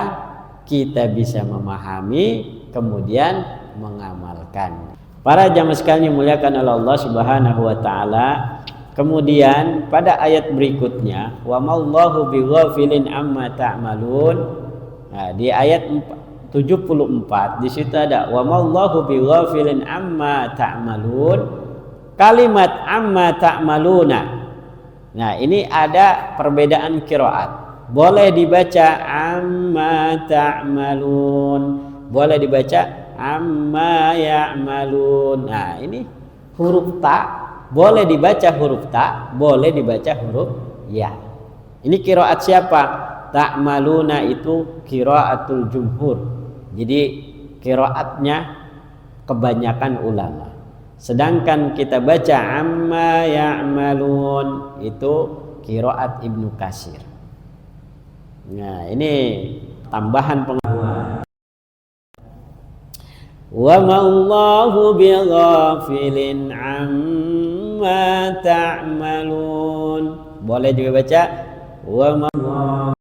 kita bisa memahami, kemudian mengamalkan. Para jamaah sekalian dimuliakan oleh Allah Subhanahu wa taala. Kemudian pada ayat berikutnya, wa mallahu bighafilin amma ta'malun. Nah, di ayat 74 di situ ada wa mallahu bighafilin amma ta'malun. Kalimat amma ta'maluna. Nah, ini ada perbedaan qiraat. Boleh dibaca amma ta'malun, boleh dibaca amma ya'malun. Nah, ini huruf ta, boleh dibaca huruf ta, boleh dibaca huruf ya. Ini qiraat siapa? Ta'maluna itu qiraatul jumhur. Jadi qiraatnya kebanyakan ulama. Sedangkan kita baca amma ya'malun itu qiraat Ibnu Katsir. Nah, ini tambahan pengetahuan. Wa mallahu bighafilin amma ta'malun. Boleh juga baca wa mallahu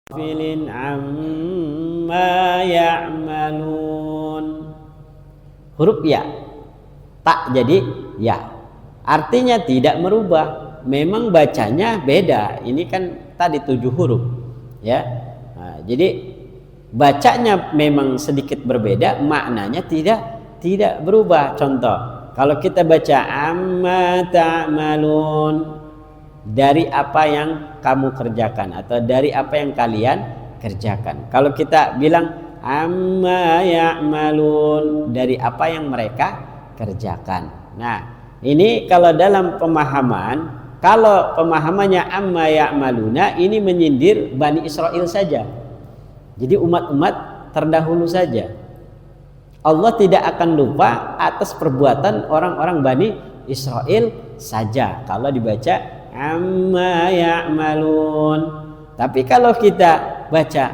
bighafilin amma ya'malun. Huruf ya, tak jadi ya, artinya tidak merubah, memang bacanya beda. Ini kan tadi 7 huruf ya. Nah, jadi bacanya memang sedikit berbeda, maknanya tidak berubah. Contoh, kalau kita baca amma ta'malun, dari apa yang kamu kerjakan atau dari apa yang kalian kerjakan. Kalau kita bilang amma ya'malun, dari apa yang mereka kerjakan. Nah, ini kalau dalam pemahaman, kalau pemahamannya amma ya'maluna ini menyindir Bani Israel saja. Jadi umat-umat terdahulu saja. Allah tidak akan lupa atas perbuatan orang-orang Bani Israel saja kalau dibaca amma ya'malun. Tapi kalau kita baca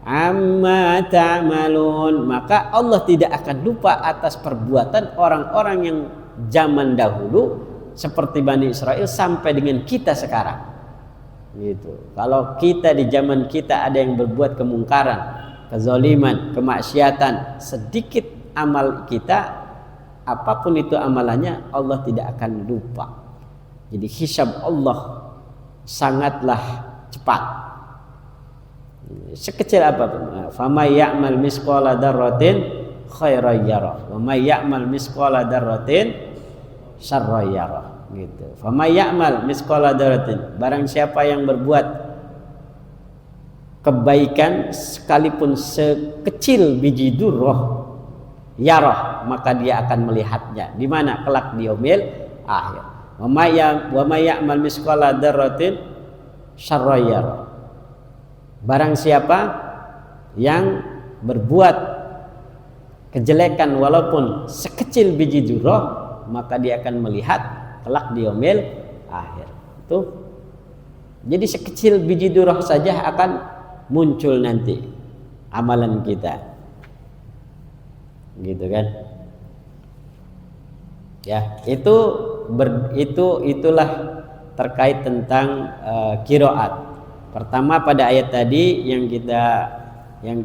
amma ta'malun, maka Allah tidak akan lupa atas perbuatan orang-orang yang zaman dahulu seperti Bani Israel sampai dengan kita sekarang. Gitu. Kalau kita di zaman kita ada yang berbuat kemungkaran, kezaliman, kemaksiatan, sedikit amal kita, apapun itu amalannya, Allah tidak akan lupa. Jadi hisab Allah sangatlah cepat. sekecil apapun. Faman ya'mal misqala dzarratin khairan yarah wa may ya'mal misqala dzarratin syarran yarah gitu. Faman ya'mal misqala dzarratin, barang siapa yang berbuat kebaikan sekalipun sekecil biji dzurrah yarah, maka dia akan melihatnya di mana kelak di yaumil akhir. Wa may ya'mal misqala dzarratin syarran yarah, barang siapa yang berbuat kejelekan walaupun sekecil biji dzurrah, maka dia akan melihat kelak di yaumil akhir. Tuh. Jadi sekecil biji dzurrah saja akan muncul nanti amalan kita. Gitu kan? Ya, itulah terkait tentang qiraat. Pertama pada ayat tadi yang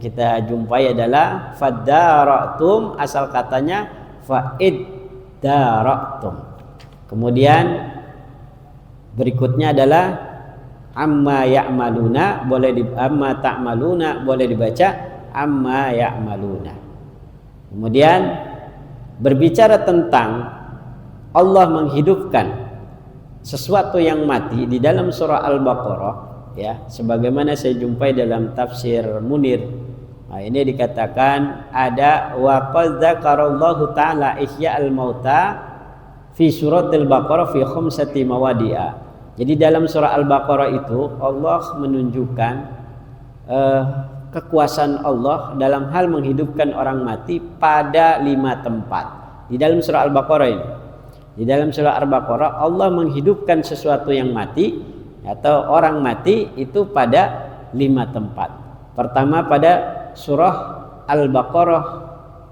kita jumpai adalah faddaratum, asal katanya fa'iddaratum. Kemudian berikutnya adalah amma ya'maluna, amma ta'maluna boleh dibaca amma ya'maluna. Kemudian berbicara tentang Allah menghidupkan sesuatu yang mati di dalam surah Al-Baqarah, ya, sebagaimana saya jumpai dalam tafsir Munir. Nah, ini dikatakan ada wa qad dzakarallahu ta'ala ihya'al mauta fi suratil Baqarah fi khamsati mawadi'a. Jadi dalam surah Al-Baqarah itu Allah menunjukkan kekuasaan Allah dalam hal menghidupkan orang mati pada 5 tempat. Di dalam surah Al-Baqarah ini, di dalam surah Al-Baqarah Allah menghidupkan sesuatu yang mati atau orang mati itu pada 5 tempat. Pertama pada surah Al-Baqarah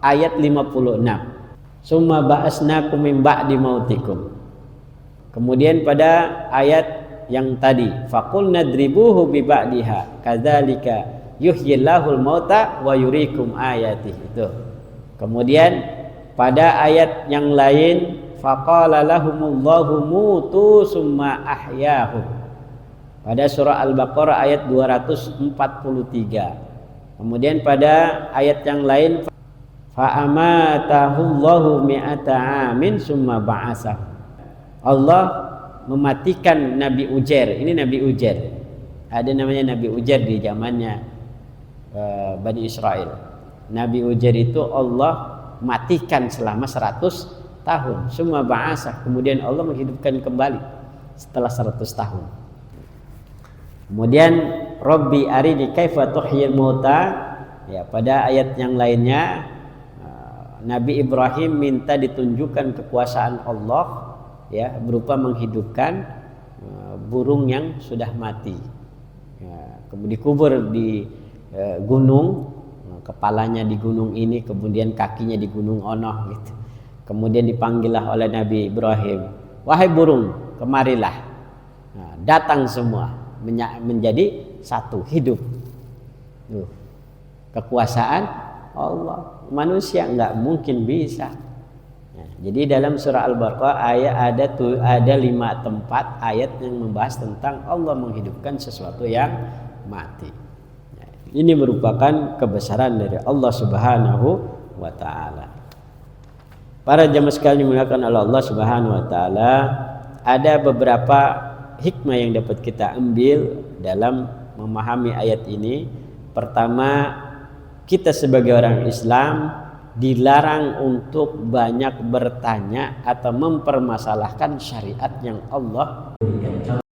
ayat 56. Summa ba'asnakum min ba'di mautikum. Kemudian pada ayat yang tadi faqul nadribuhu bi ba'diha kadzalika yuhyillahul mauta wa yurikum ayatih, itu. Kemudian pada ayat yang lain faqala lahumullahu mutu summa ahyahum, pada surah Al-Baqarah ayat 243. Kemudian pada ayat yang lain fa amatahullahu mi'ata amin summa ba'asah, Allah mematikan Nabi Ujair. Ini Nabi Ujair, ada namanya Nabi Ujair di zamannya Bani Israel. Nabi Ujair itu Allah matikan selama 100 tahun. Summa ba'asah, kemudian Allah menghidupkan kembali setelah 100 tahun. Kemudian Rabbi arini kaifa tuhyil mauta, ya, pada ayat yang lainnya Nabi Ibrahim minta ditunjukkan kekuasaan Allah, ya, berupa menghidupkan burung yang sudah mati, ya, kemudian dikubur di gunung, kepalanya di gunung ini, kemudian kakinya di gunung Onoh gitu. Kemudian dipanggillah oleh Nabi Ibrahim, wahai burung, kemarilah. Nah, datang semua menjadi satu, hidup. Kekuasaan Allah, manusia nggak mungkin bisa. Nah, jadi dalam surah Al-Baqarah ada 5 tempat ayat yang membahas tentang Allah menghidupkan sesuatu yang mati. Ini merupakan kebesaran dari Allah Subhanahu wa taala. Para jamaah sekalian dimuliakan oleh Allah Subhanahu wa taala, ada beberapa hikmah yang dapat kita ambil dalam memahami ayat ini. Pertama, kita sebagai orang Islam dilarang untuk banyak bertanya atau mempermasalahkan syariat yang Allah berikan.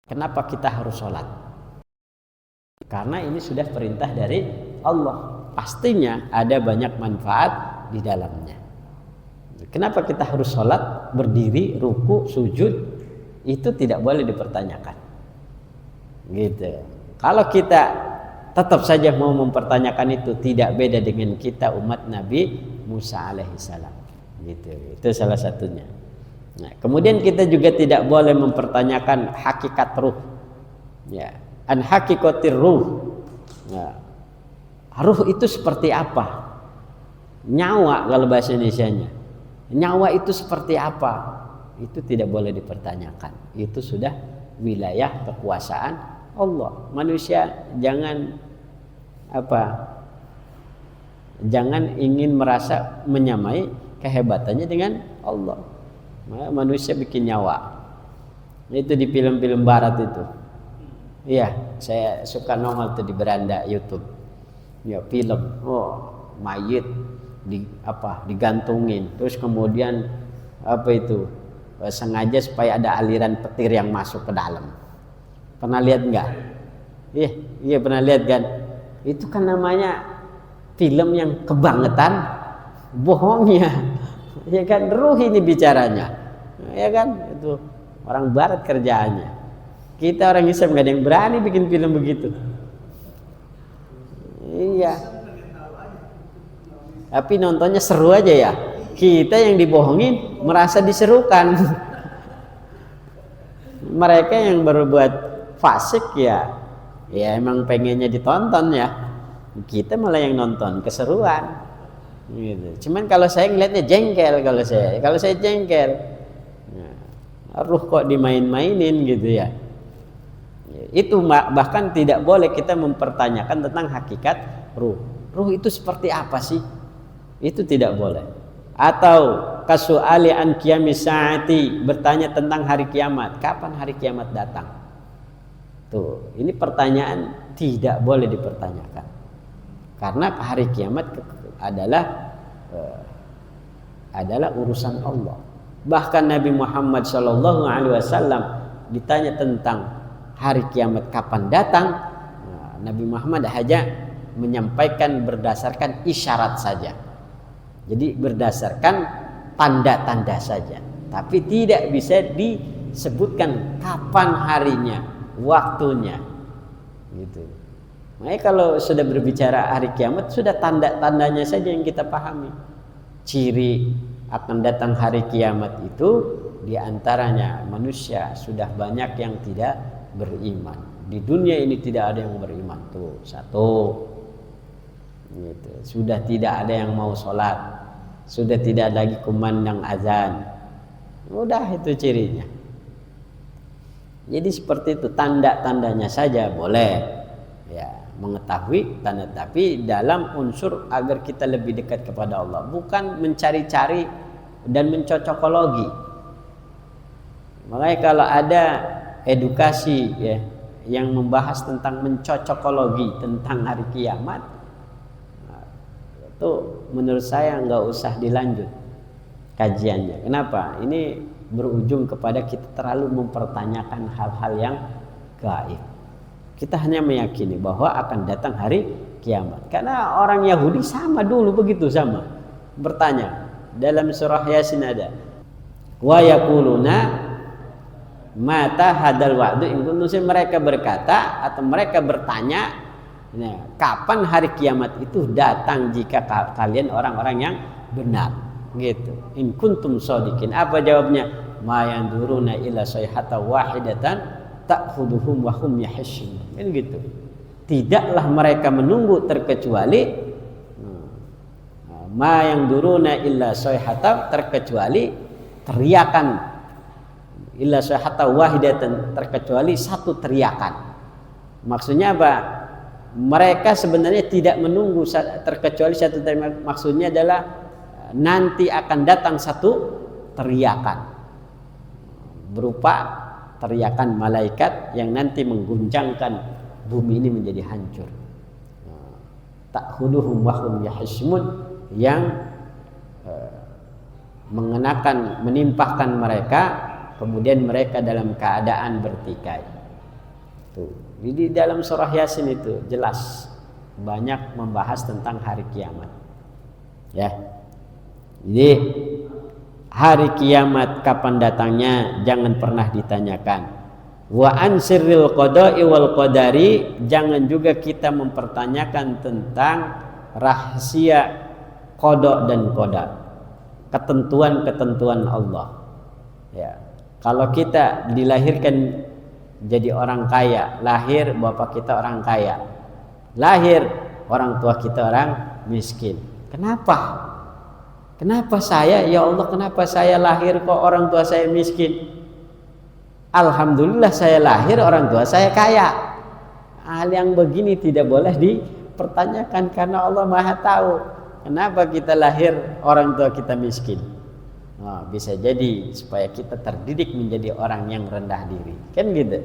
Kenapa kita harus sholat? Karena ini sudah perintah dari Allah, pastinya ada banyak manfaat di dalamnya. Kenapa kita harus sholat, berdiri, ruku, sujud? Itu tidak boleh dipertanyakan. Gitu. Kalau kita tetap saja mau mempertanyakan itu, tidak beda dengan kita umat Nabi Musa alaihissalam. Gitu. Itu salah satunya. Nah, kemudian kita juga tidak boleh mempertanyakan hakikat ruh. Ya. An hakikatir ruh. Nah, ruh itu seperti apa? Nyawa kalau bahasa Indonesianya. Nyawa itu seperti apa? Itu tidak boleh dipertanyakan. Itu sudah wilayah kekuasaan Allah. Manusia jangan apa? Jangan ingin merasa menyamai kehebatannya dengan Allah. Manusia bikin nyawa. Itu di film-film barat itu. Iya, saya suka nongol tuh di beranda YouTube. Ya, film. Oh, mayit digantungin. Terus kemudian sengaja supaya ada aliran petir yang masuk ke dalam. Pernah lihat enggak? Iya pernah lihat kan? Itu kan namanya film yang kebangetan bohongnya. Ya kan, ruh ini bicaranya. Ya kan? Itu orang barat kerjaannya. Kita orang Islam gak ada yang berani bikin film begitu. Iya. Tapi nontonnya seru aja ya. Kita yang dibohongin merasa diserukan. Mereka yang berbuat fasik ya emang pengennya ditonton ya. Kita malah yang nonton keseruan. Gitu. Cuman kalau saya ngeliatnya jengkel kalau saya jengkel. Ruh kok dimain-mainin gitu ya. Itu bahkan tidak boleh kita mempertanyakan tentang hakikat ruh. Ruh itu seperti apa sih? Itu tidak boleh. Atau kasu'ali an qiyamis saati, bertanya tentang hari kiamat. Kapan hari kiamat datang? Tuh, ini pertanyaan tidak boleh dipertanyakan. Karena hari kiamat adalah urusan Allah. Bahkan Nabi Muhammad SAW ditanya tentang hari kiamat kapan datang, Nabi Muhammad hanya menyampaikan berdasarkan isyarat saja. Jadi berdasarkan tanda-tanda saja, tapi tidak bisa disebutkan kapan harinya, waktunya, gitu. Makanya kalau sudah berbicara hari kiamat, sudah tanda-tandanya saja yang kita pahami. Ciri akan datang hari kiamat itu diantaranya manusia sudah banyak yang tidak beriman. Di dunia ini tidak ada yang beriman, tuh satu. Gitu. Sudah tidak ada yang mau sholat, sudah tidak lagi kumandang azan. Udah itu cirinya. Jadi seperti itu, tanda-tandanya saja boleh ya mengetahui tanda, tapi dalam unsur agar kita lebih dekat kepada Allah, bukan mencari-cari dan mencocokologi. Makanya kalau ada edukasi ya yang membahas tentang mencocokologi tentang hari kiamat, itu menurut saya nggak usah dilanjut kajiannya. Kenapa? Ini berujung kepada kita terlalu mempertanyakan hal-hal yang gaib. Kita hanya meyakini bahwa akan datang hari kiamat. Karena orang Yahudi sama dulu begitu, sama bertanya. Dalam surah Yasin ada wa yaquluna mata hadal wa'du in kuntum, mereka berkata atau mereka bertanya, nah, kapan hari kiamat itu datang jika kalian orang-orang yang benar, gitu. In kuntum shodiqin, apa jawabnya? Ma yanduruna illa sayhata wahidatan ta'khuduhum wa hum yahshin, kan gitu. Tidaklah mereka menunggu terkecuali ma yanduruna illa sayhata, terkecuali teriakan, illa sayhata wahidatan, terkecuali satu teriakan. Maksudnya apa? Mereka sebenarnya tidak menunggu terkecuali satu teriakan. Maksudnya adalah nanti akan datang satu teriakan berupa teriakan malaikat yang nanti mengguncangkan bumi ini menjadi hancur. Ta'khuduhum wa hum yahsmun, yang menimpahkan mereka, kemudian mereka dalam keadaan bertikai. Tuh, di dalam surah Yasin itu jelas banyak membahas tentang hari kiamat. Ya. Jadi hari kiamat kapan datangnya jangan pernah ditanyakan. Wa an sirril qada'i wal qadari, jangan juga kita mempertanyakan tentang rahasia qada dan qadar, ketentuan-ketentuan Allah. Ya. Kalau kita dilahirkan jadi orang kaya, lahir bapak kita orang kaya, lahir orang tua kita orang miskin. Kenapa? Kenapa saya, ya Allah, kenapa saya lahir kok orang tua saya miskin? Alhamdulillah saya lahir orang tua saya kaya. Hal yang begini tidak boleh dipertanyakan karena Allah Maha tahu. Kenapa kita lahir orang tua kita miskin? Bisa jadi supaya kita terdidik menjadi orang yang rendah diri. Kan gitu.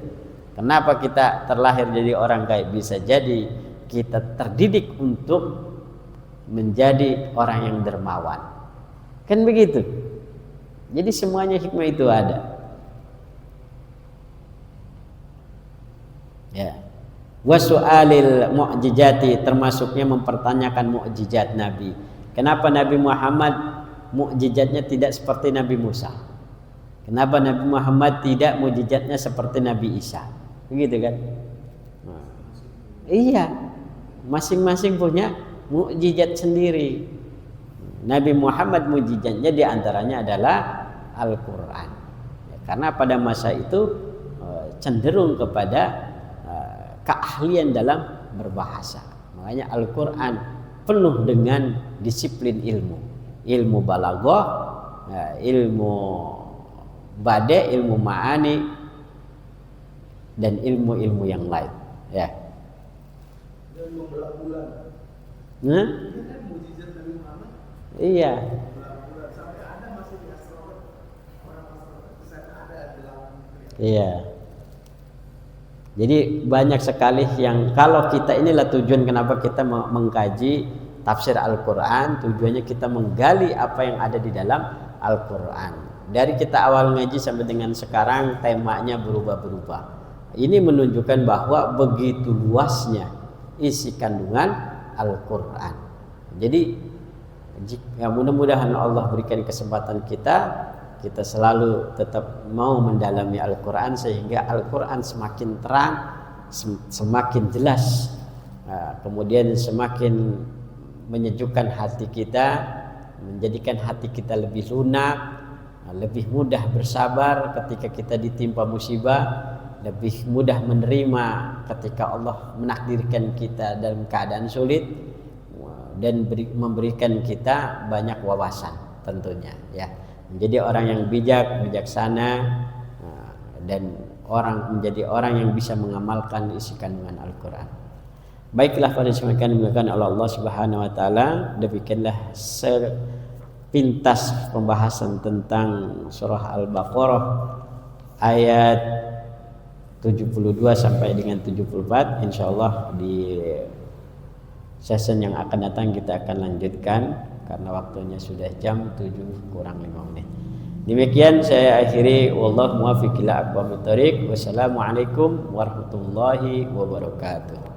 Kenapa kita terlahir jadi orang kaya? Bisa jadi kita terdidik untuk menjadi orang yang dermawan. Kan begitu. Jadi semuanya hikmah itu ada. Ya. Wa su'alil mu'jizati, termasuknya mempertanyakan mukjizat Nabi. Kenapa Nabi Muhammad mukjizatnya tidak seperti Nabi Musa? Kenapa Nabi Muhammad tidak mukjizatnya seperti Nabi Isa? Begitu kan? Iya. Masing-masing punya mukjizat sendiri. Nabi Muhammad mukjizatnya diantaranya adalah Al-Quran. Karena pada masa itu cenderung kepada keahlian dalam berbahasa. Makanya Al-Quran penuh dengan disiplin ilmu. Ilmu balaghah, ilmu bade, ilmu ma'ani, dan ilmu-ilmu yang lain. Ya. Nah? Iya. Iya. Jadi banyak sekali yang kalau kita inilah tujuan kenapa kita mengkaji tafsir Al-Quran. Tujuannya kita menggali apa yang ada di dalam Al-Quran. Dari kita awal ngaji sampai dengan sekarang temanya berubah-berubah. Ini menunjukkan bahwa begitu luasnya isi kandungan Al-Quran. Jadi ya mudah-mudahan Allah berikan kesempatan kita selalu tetap mau mendalami Al-Quran sehingga Al-Quran semakin terang, semakin jelas, kemudian semakin menyejukkan hati kita, menjadikan hati kita lebih lunak, lebih mudah bersabar ketika kita ditimpa musibah, lebih mudah menerima ketika Allah menakdirkan kita dalam keadaan sulit, dan memberikan kita banyak wawasan tentunya ya. Menjadi orang yang bijaksana, dan menjadi orang yang bisa mengamalkan isi kandungan Al-Quran. Baiklah pada semua dimuliakan Allah Subhanahu wa taala, demikianlah sepintas pembahasan tentang surah Al-Baqarah ayat 72 sampai dengan 74. Insyaallah di session yang akan datang kita akan lanjutkan karena waktunya sudah jam 7 kurang 5 menit. Demikian saya akhiri, wallahu muwaffiq ila aqwamit thoriq. Wassalamualaikum warahmatullahi wabarakatuh.